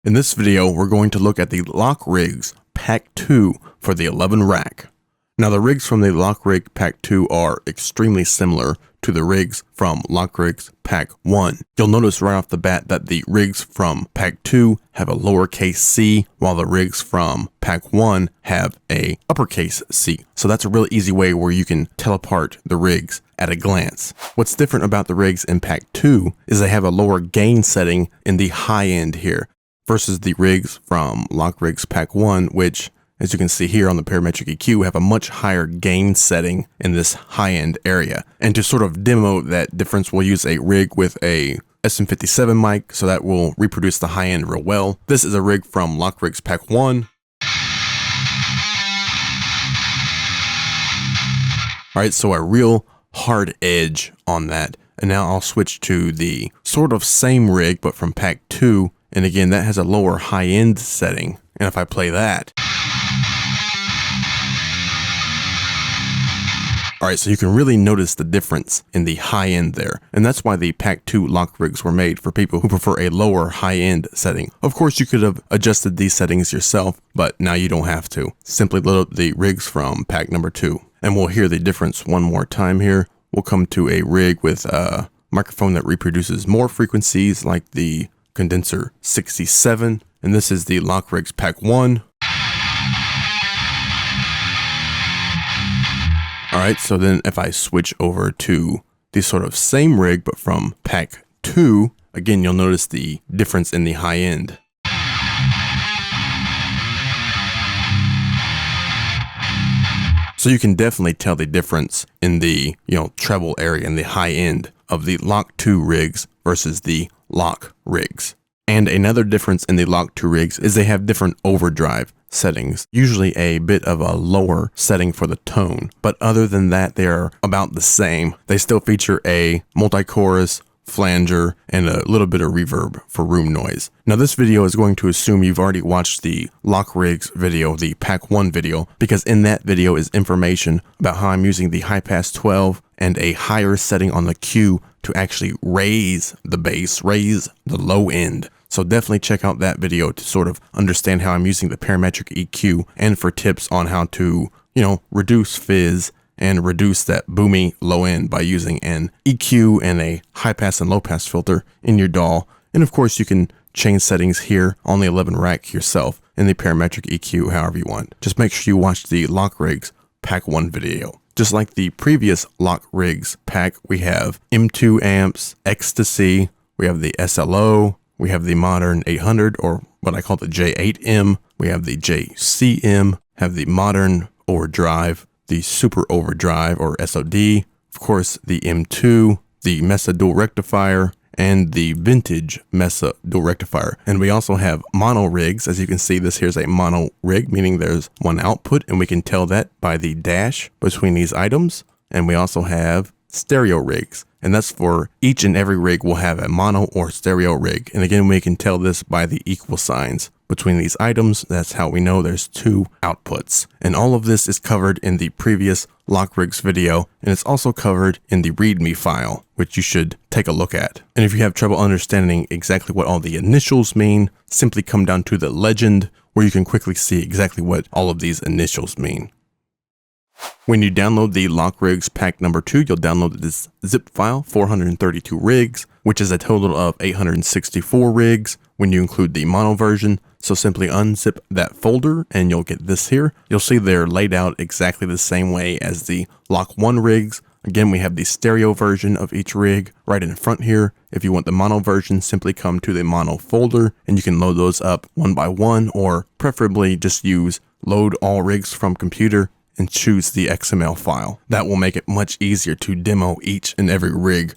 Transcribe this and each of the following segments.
In this video, we're going to look at the LOcK rigs Pack 2 for the 11 rack. Now the rigs from the LOcK rig Pack 2 are extremely similar to the rigs from LOcK rigs Pack 1. You'll notice right off the bat that the rigs from Pack 2 have a lowercase c, while the rigs from Pack 1 have a uppercase c. So that's a really easy way where you can tell apart the rigs at a glance. What's different about the rigs in Pack 2 is they have a lower gain setting in the high end here, versus the rigs from LOcK rigs Pack 1, which, as you can see here on the Parametric EQ, have a much higher gain setting in this high-end area. And to sort of demo that difference, we'll use a rig with a SM57 mic, so that will reproduce the high-end real well. This is a rig from LOcK rigs Pack 1. Alright, so a real hard edge on that. And now I'll switch to the sort of same rig, but from Pack 2. And again, that has a lower high-end setting. And if I play that, alright, so you can really notice the difference in the high end there. And that's why the Pack 2 LOcK rigs were made, for people who prefer a lower high-end setting. Of course, you could have adjusted these settings yourself, but now you don't have to. Simply load up the rigs from Pack number 2. And we'll hear the difference one more time here. We'll come to a rig with a microphone that reproduces more frequencies, like the Condenser 67. And this is the LOcK rigs Pack 1. Alright, so then if I switch over to the sort of same rig, but from Pack 2, again, you'll notice the difference in the high end. So you can definitely tell the difference in the, treble area and the high end of the LOcK 2 rigs versus the LOcK rigs. And another difference in the LOcK 2 rigs is they have different overdrive settings, usually a bit of a lower setting for the tone, but other than that, they are about the same. They still feature a multi-chorus, flanger, and a little bit of reverb for room noise. Now this video is going to assume you've already watched the LOcK rigs video, the Pack 1 video, because in that video is information about how I'm using the high pass 12 and a higher setting on the Q to actually raise the bass, raise the low end. So definitely check out that video to sort of understand how I'm using the Parametric EQ, and for tips on how to, reduce fizz and reduce that boomy low end by using an EQ and a high pass and low pass filter in your DAW. And of course you can change settings here on the 11 rack yourself in the Parametric EQ however you want. Just make sure you watch the LOcK rigs Pack 1 video. Just like the previous LOcK rigs pack, we have M2 amps, ecstasy, we have the SLO, we have the modern 800, or what I call the J8M, we have the JCM, have the modern overdrive, the super overdrive or SOD, of course the M2, the Mesa dual rectifier, and the vintage Mesa dual rectifier. And we also have mono rigs. As you can see, this here's a mono rig, meaning there's one output, and we can tell that by the dash between these items. And we also have stereo rigs, and that's for each and every rig will have a mono or stereo rig. And again, we can tell this by the equal signs between these items. That's how we know there's two outputs. And all of this is covered in the previous LOcK rigs video, and it's also covered in the README file, which you should take a look at. And if you have trouble understanding exactly what all the initials mean, simply come down to the legend, where you can quickly see exactly what all of these initials mean. When you download the LOcK rigs Pack number 2, you'll download this zip file, 432 rigs, which is a total of 864 rigs when you include the mono version. So simply unzip that folder and you'll get this here. You'll see they're laid out exactly the same way as the LOcK 1 rigs. Again, we have the stereo version of each rig right in front here. If you want the mono version, simply come to the mono folder and you can load those up one by one, or preferably just use load all rigs from computer and choose the XML file. That will make it much easier to demo each and every rig,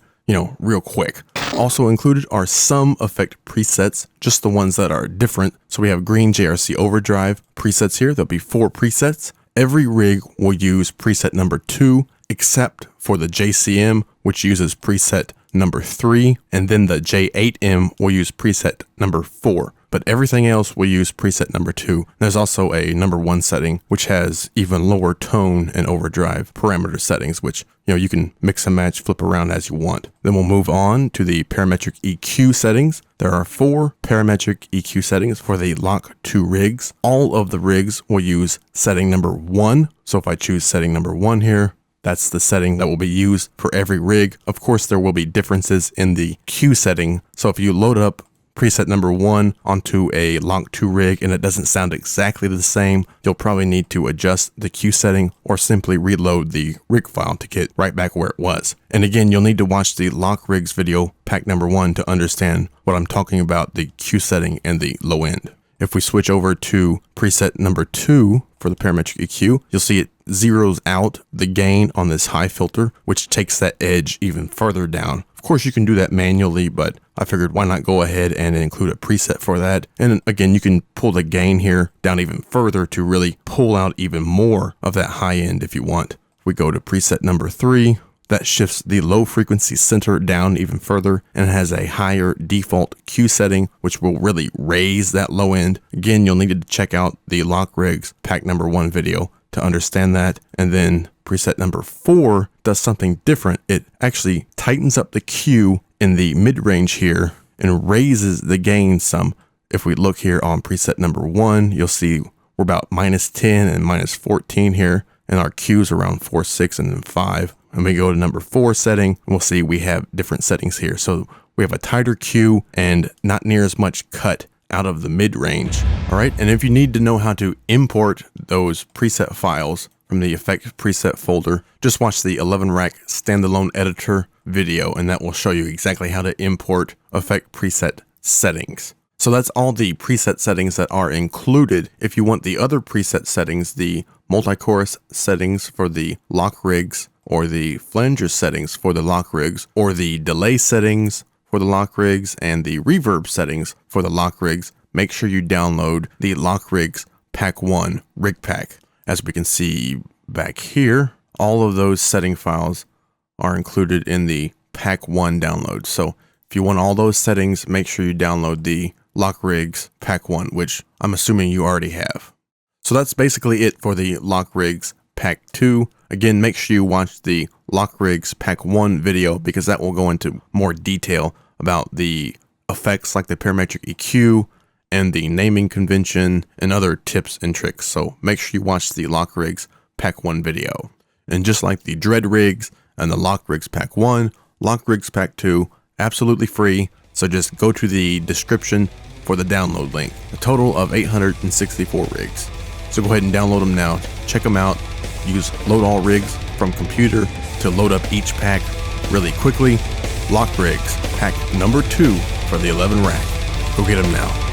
real quick. Also included are some effect presets, just the ones that are different. So we have green JRC overdrive presets here. There'll be 4 presets. Every rig will use preset number 2, except for the JCM, which uses preset number 3, and then the J8M will use preset number 4. but everything else will use preset number 2. There's also a number 1 setting, which has even lower tone and overdrive parameter settings, which you can mix and match, flip around as you want. Then we'll move on to the parametric EQ settings. There are 4 parametric EQ settings for the LOcK 2 rigs. All of the rigs will use setting number 1. So if I choose setting number 1 here, that's the setting that will be used for every rig. Of course, there will be differences in the Q setting. So if you load up preset number 1 onto a LOcK 2 rig and it doesn't sound exactly the same, you'll probably need to adjust the Q setting or simply reload the rig file to get right back where it was. And again, you'll need to watch the LOcK rigs video, pack number 1, to understand what I'm talking about, the Q setting and the low end. If we switch over to preset number 2 for the parametric EQ, you'll see it zeroes out the gain on this high filter, which takes that edge even further down. Of course, you can do that manually, but I figured why not go ahead and include a preset for that. And again, you can pull the gain here down even further to really pull out even more of that high end if you want. If we go to preset number 3, that shifts the low frequency center down even further and has a higher default Q setting, which will really raise that low end. Again, you'll need to check out the LOcK rigs pack number 1 video to understand that. And then preset number 4 does something different. It actually tightens up the Q in the mid-range here and raises the gain some. If we look here on preset number 1, you'll see we're about -10 and -14 here, and our Q's around 4, 6, and then 5. And we go to number 4 setting, we'll see we have different settings here. So we have a tighter Q and not near as much cut out of the mid-range. All right, and if you need to know how to import those preset files from the effect preset folder, just watch the 11-rack standalone editor video, and that will show you exactly how to import effect preset settings. So that's all the preset settings that are included. If you want the other preset settings, the multi-chorus settings for the LOcK rigs, or the flanger settings for the LOcK rigs, or the delay settings for the LOcK rigs, and the reverb settings for the LOcK rigs, make sure you download the LOcK rigs pack 1 rig pack. As we can see back here, all of those setting files are included in the pack 1 download. So if you want all those settings, make sure you download the LOcK rigs pack 1, which I'm assuming you already have. So that's basically it for the LOcK rigs pack 2. Again, make sure you watch the LOcK rigs pack 1 video, because that will go into more detail about the effects like the parametric EQ and the naming convention and other tips and tricks. So make sure you watch the LOcK rigs pack 1 video. And just like the Dread rigs and the LOcK rigs pack 1, LOcK rigs pack 2, absolutely free. So just go to the description for the download link. A total of 864 rigs. So go ahead and download them now. Check them out. Use load all rigs from computer to load up each pack really quickly. LOcK rigs pack number 2 for the 11 rack. Go get them now.